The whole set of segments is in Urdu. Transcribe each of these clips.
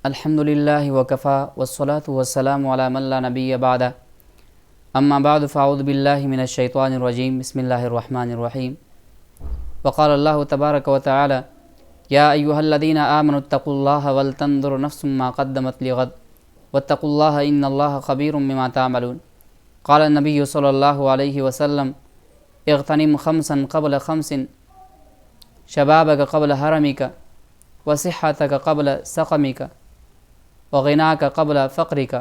الحمد للہ وکفا والصلاة والسلام علی من لا نبی بعد اما بعد فاعوذ باللہ من الشیطان الرجیم بسم اللہ الرحمن الرحیم وقال اللہ تبارک وتعالی یا ایہا الذین آمنوا اتقوا اللہ ولتنظر نفس ما قدمت لغد واتقوا اللہ ان اللہ خبیر بما تعملون قال النبی صلی اللہ علیہ وسلم اغتنم خمسا قبل خمس شبابک قبل حرمک وصحتک قبل سقمک وغناک قبل فقرک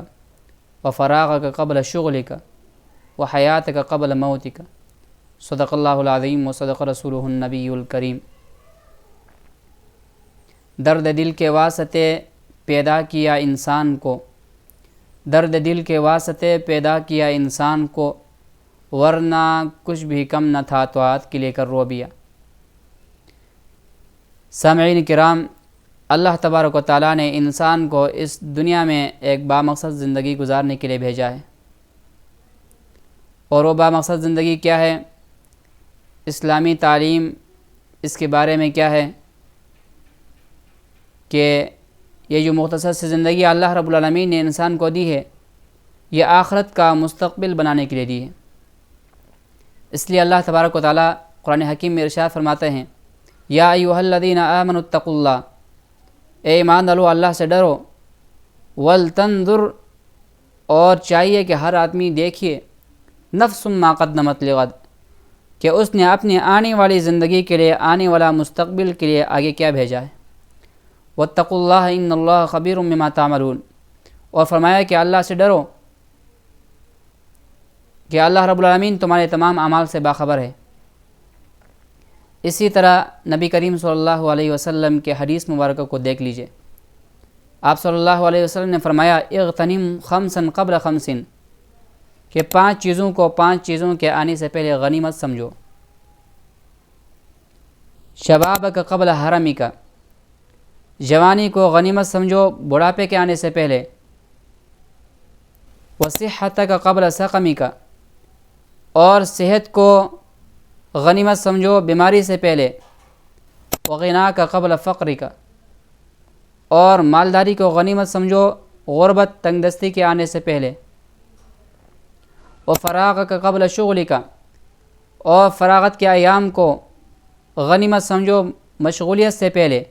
وفراغک قبل شغلک وحیاتک قبل موتک صدق اللہ العظیم وصدق رسولہ النبی الکریم۔ درد دل کے واسطے پیدا کیا انسان کو، درد دل کے واسطے پیدا کیا انسان کو، ورنہ کچھ بھی کم نہ تھا طاعت کے لے کر رو دیا۔ سامعین کرام، اللہ تبارک و تعالیٰ نے انسان کو اس دنیا میں ایک بامقصد زندگی گزارنے کے لیے بھیجا ہے، اور وہ بامقصد زندگی کیا ہے؟ اسلامی تعلیم اس کے بارے میں کیا ہے کہ یہ جو مختصر سی زندگی اللہ رب العالمین نے انسان کو دی ہے، یہ آخرت کا مستقبل بنانے کے لیے دی ہے۔ اس لیے اللہ تبارک و تعالیٰ قرآن حکیم میں ارشاد فرماتے ہیں یا ایھا الذین آمنوا اتقوا اللہ، اے ایمان والو اللہ سے ڈرو، ولتنظر، اور چاہیے کہ ہر آدمی دیکھیے، نفس ما قدمت لغد، کہ اس نے اپنی آنے والی زندگی کے لیے، آنے والا مستقبل کے لیے آگے کیا بھیجا ہے۔ واتقوا اللہ ان اللہ خبیر بما تعملون، اور فرمایا کہ اللہ سے ڈرو کہ اللہ رب العالمین تمہارے تمام اعمال سے باخبر ہے۔ اسی طرح نبی کریم صلی اللہ علیہ وسلم کے حدیث مبارکہ کو دیکھ لیجئے۔ آپ صلی اللہ علیہ وسلم نے فرمایا اغتنم خمسا قبل خمس، کہ 5 چیزوں کو 5 چیزوں کے آنے سے پہلے غنیمت سمجھو۔ شبابک قبل حرمک، جوانی کو غنیمت سمجھو بڑھاپے کے آنے سے پہلے۔ وصحتک قبل سقمک، اور صحت کو غنیمت سمجھو بیماری سے پہلے۔ وغناک قبل فقرک، اور مالداری کو غنیمت سمجھو غربت تنگ دستی کے آنے سے پہلے۔ وفراغک قبل شغلک، اور فراغت کے ایام کو غنیمت سمجھو مشغولیت سے پہلے۔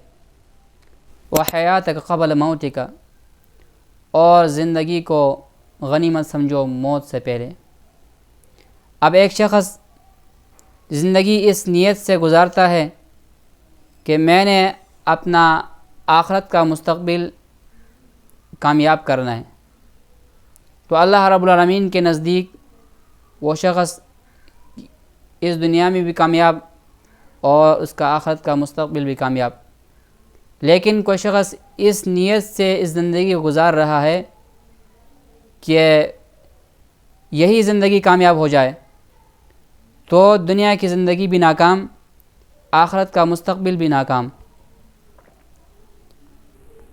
وحیاتک قبل موتک، اور زندگی کو غنیمت سمجھو موت سے پہلے۔ اب ایک شخص زندگی اس نیت سے گزارتا ہے کہ میں نے اپنا آخرت کا مستقبل کامیاب کرنا ہے، تو اللہ رب العالمین کے نزدیک وہ شخص اس دنیا میں بھی کامیاب اور اس کا آخرت کا مستقبل بھی کامیاب۔ لیکن کوئی شخص اس نیت سے اس زندگی کو گزار رہا ہے کہ یہی زندگی کامیاب ہو جائے، تو دنیا کی زندگی بھی ناکام، آخرت کا مستقبل بھی ناکام۔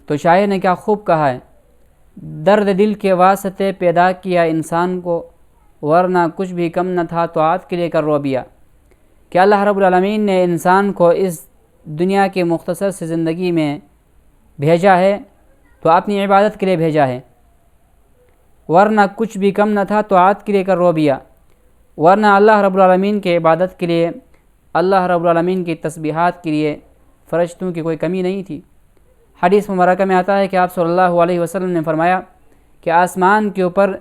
تو شاعر نے کیا خوب کہا ہے، درد دل کے واسطے پیدا کیا انسان کو، ورنہ کچھ بھی کم نہ تھا طاعت کے لے کر رو دیا۔ کہ اللہ رب العالمین نے انسان کو اس دنیا کے مختصر سی زندگی میں بھیجا ہے تو اپنی عبادت کے لیے بھیجا ہے، ورنہ کچھ بھی کم نہ تھا طاعت کے لے کر رو دیا، ورنہ اللہ رب العالمین کے عبادت کے لیے، اللہ رب العالمین کی تسبیحات کے لیے فرشتوں کی کوئی کمی نہیں تھی۔ حدیث مبارکہ میں آتا ہے کہ آپ صلی اللہ علیہ وسلم نے فرمایا کہ آسمان کے اوپر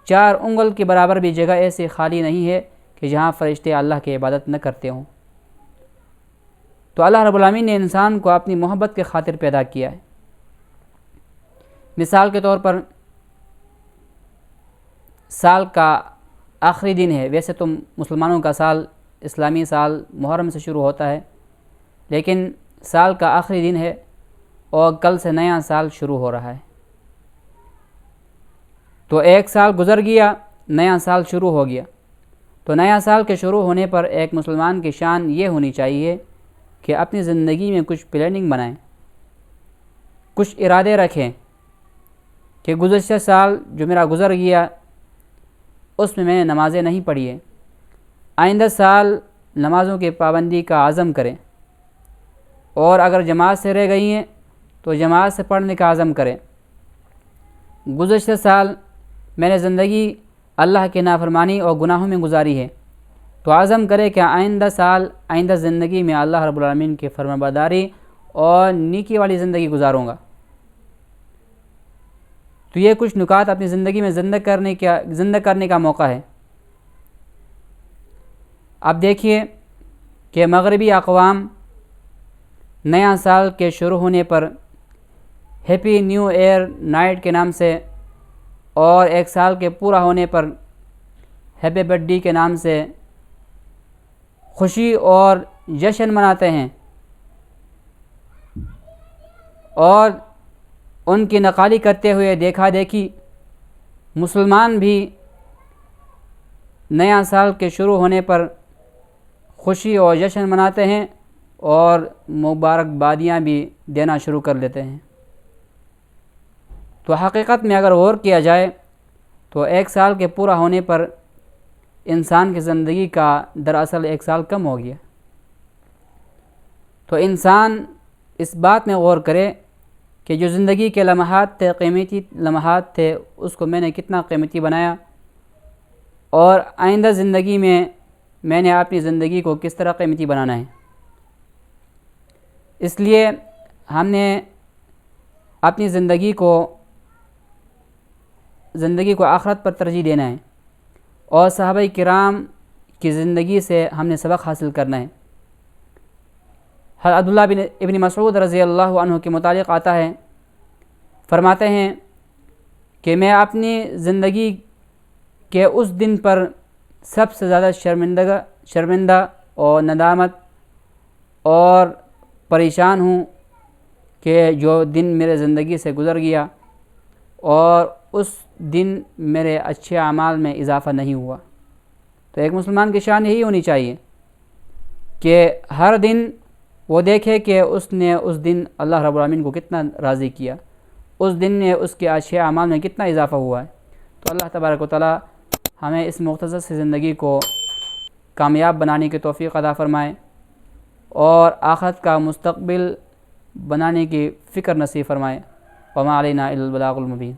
4 انگل کے برابر بھی جگہ ایسی خالی نہیں ہے کہ جہاں فرشتے اللہ کی عبادت نہ کرتے ہوں۔ تو اللہ رب العالمین نے انسان کو اپنی محبت کے خاطر پیدا کیا ہے۔ مثال کے طور پر سال کا آخری دن ہے، ویسے تو مسلمانوں کا سال، اسلامی سال محرم سے شروع ہوتا ہے، لیکن سال کا آخری دن ہے اور کل سے نیا سال شروع ہو رہا ہے۔ تو ایک سال گزر گیا، نیا سال شروع ہو گیا۔ تو نیا سال کے شروع ہونے پر ایک مسلمان کی شان یہ ہونی چاہیے کہ اپنی زندگی میں کچھ پلاننگ بنائیں، کچھ ارادے رکھیں کہ گزشتہ سال جو میرا گزر گیا اس میں نے نمازیں نہیں پڑھی ہیں، آئندہ سال نمازوں کی پابندی کا عزم کریں، اور اگر جماعت سے رہ گئی ہیں تو جماعت سے پڑھنے کا عزم کریں۔ گزشتہ سال میں نے زندگی اللہ کی نافرمانی اور گناہوں میں گزاری ہے، تو عزم کرے کہ آئندہ سال، آئندہ زندگی میں اللہ رب العالمین کی فرمانبرداری اور نیکی والی زندگی گزاروں گا۔ تو یہ کچھ نکات اپنی زندگی میں زندہ کرنے کا موقع ہے۔ اب دیکھیے کہ مغربی اقوام نیا سال کے شروع ہونے پر ہیپی نیو ایئر نائٹ کے نام سے اور ایک سال کے پورا ہونے پر ہیپی برتھ ڈے کے نام سے خوشی اور جشن مناتے ہیں، اور ان کی نقالی کرتے ہوئے دیکھا دیکھی مسلمان بھی نیا سال کے شروع ہونے پر خوشی اور جشن مناتے ہیں اور مبارکبادیاں بھی دینا شروع کر دیتے ہیں۔ تو حقیقت میں اگر غور کیا جائے تو ایک سال کے پورا ہونے پر انسان کی زندگی کا دراصل ایک سال کم ہو گیا۔ تو انسان اس بات میں غور کرے کہ جو زندگی کے لمحات تھے، قیمتی لمحات تھے، اس کو میں نے کتنا قیمتی بنایا، اور آئندہ زندگی میں نے اپنی زندگی کو کس طرح قیمتی بنانا ہے۔ اس لیے ہم نے اپنی زندگی کو آخرت پر ترجیح دینا ہے، اور صحابہ کرام کی زندگی سے ہم نے سبق حاصل کرنا ہے۔ حضرت عبداللہ ابن مسعود رضی اللہ عنہ کے متعلق آتا ہے، فرماتے ہیں کہ میں اپنی زندگی کے اس دن پر سب سے زیادہ شرمندہ اور ندامت اور پریشان ہوں کہ جو دن میرے زندگی سے گزر گیا اور اس دن میرے اچھے اعمال میں اضافہ نہیں ہوا۔ تو ایک مسلمان کی شان یہی ہونی چاہیے کہ ہر دن وہ دیکھے کہ اس نے اس دن اللہ رب العالمین کو کتنا راضی کیا، اس دن نے اس کے اچھے اعمال میں کتنا اضافہ ہوا ہے۔ تو اللہ تبارک و تعالی ہمیں اس مختصر سی زندگی کو کامیاب بنانے کی توفیق عطا فرمائے اور آخرت کا مستقبل بنانے کی فکر نصیب فرمائے۔ وما علینا الا البلاغ المبین۔